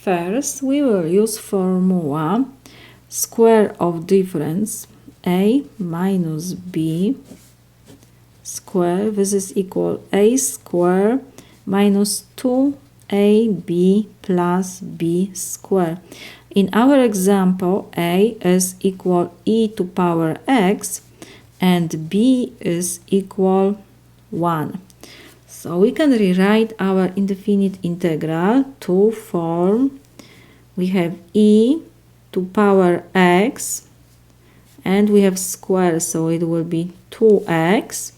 First, we will use formula square of difference a minus b square. This is equal a square minus 2ab plus b square. In our example, a is equal e to power x and b is equal 1. So we can rewrite our indefinite integral to form, we have e to power x and we have square, so it will be 2x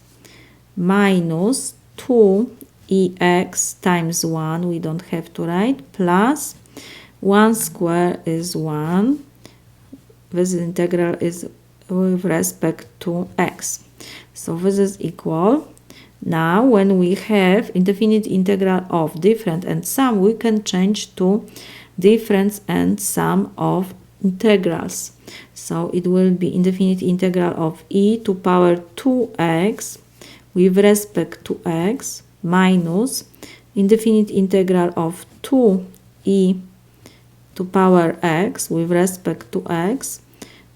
minus 2ex times 1, we don't have to write, plus 1 square is 1. This integral is with respect to x. So this is equal. Now when we have indefinite integral of difference and sum, we can change to difference and sum of integrals. So it will be indefinite integral of e to power 2x with respect to x minus indefinite integral of 2e to power x with respect to x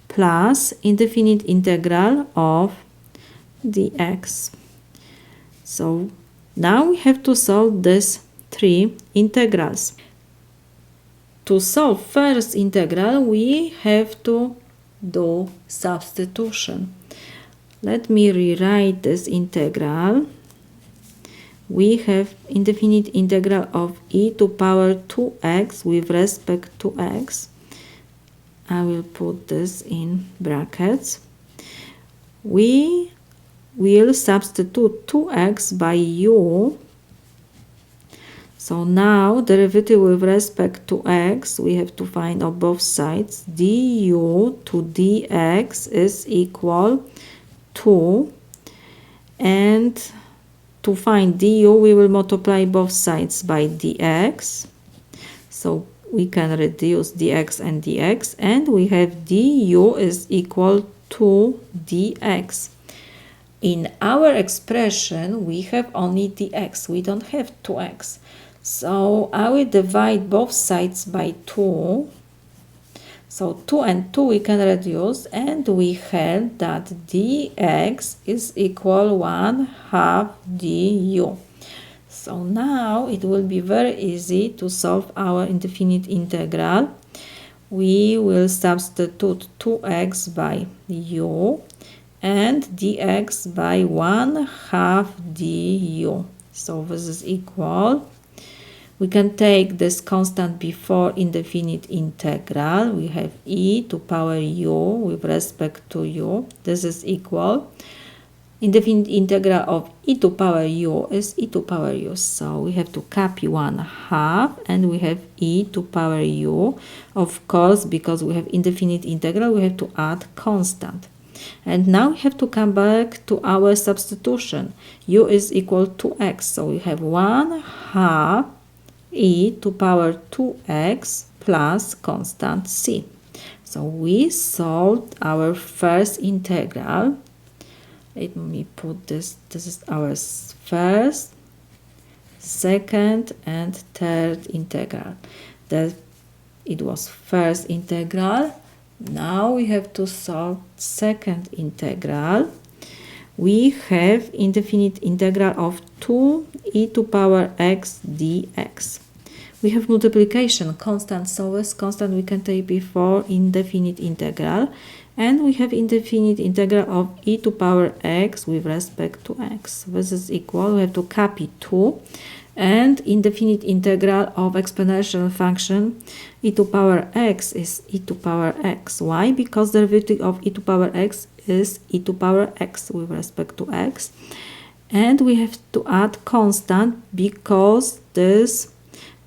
plus indefinite integral of dx. So now we have to solve these three integrals. To solve first integral, we have to do substitution. Let me rewrite this integral. We have indefinite integral of e to power 2x with respect to x. I will put this in brackets. We will substitute 2x by u. So now derivative with respect to x, we have to find on both sides. Du to dx is equal 2, and to find du we will multiply both sides by dx. So we can reduce dx and dx, and we have du is equal to dx. In our expression, we have only dx, we don't have 2x. So I will divide both sides by 2. So 2 and 2 we can reduce, and we have that dx is equal 1/2 du. So now it will be very easy to solve our indefinite integral. We will substitute 2x by u and dx by 1/2 du. So this is equal. We can take this constant before indefinite integral. We have e to power u with respect to u. This is equal. Indefinite integral of e to power u is e to power u. So we have to copy 1/2 and we have e to power u. Of course, because we have indefinite integral, we have to add constant. And now we have to come back to our substitution. U is equal to x. So we have 1/2 e to power 2x plus constant c. So we solved our first integral. Let me put this. This is our first, second, and third integral. That it was first integral. Now we have to solve second integral. We have indefinite integral of 2e to power x dx. We have multiplication constant, so this constant we can take before indefinite integral, and we have indefinite integral of e to power x with respect to x. This is equal, we have to copy 2, and indefinite integral of exponential function e to power x is e to power x. Why? Because the derivative of e to power x is e to power x with respect to x. And we have to add constant because this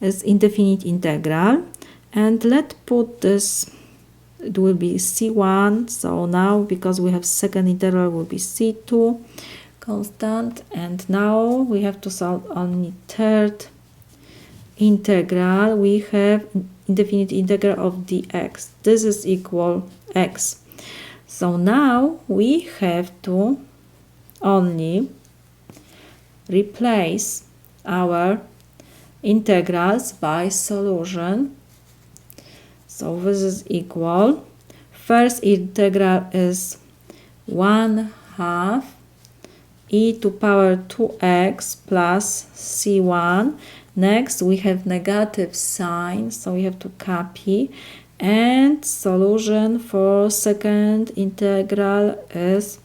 is indefinite integral. And let's put this, it will be c1. So now because we have second integral will be c2 constant, and now we have to solve only third integral. We have indefinite integral of dx. This is equal x. So now we have to only replace our integrals by solution. So this is equal. First integral is 1/2 e to power 2x plus c1. Next we have negative sign, so we have to copy. And solution for second integral is,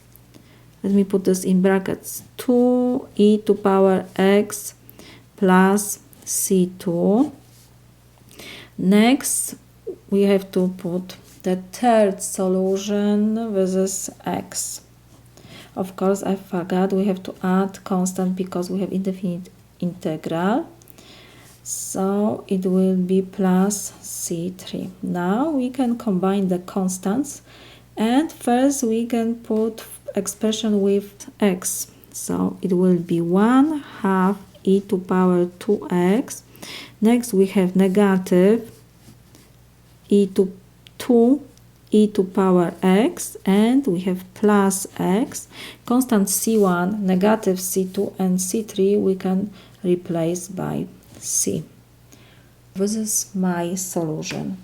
let me put this in brackets, 2e to power x plus c2. Next we have to put the third solution, this is x. Of course, I forgot we have to add constant because we have indefinite integral. So it will be plus c3. Now we can combine the constants, and first we can put expression with x. So it will be 1/2 e to power 2x. Next we have negative e to 2 e to power x, and we have plus x. Constant c1, negative c2, and c3 we can replace by c. This is my solution.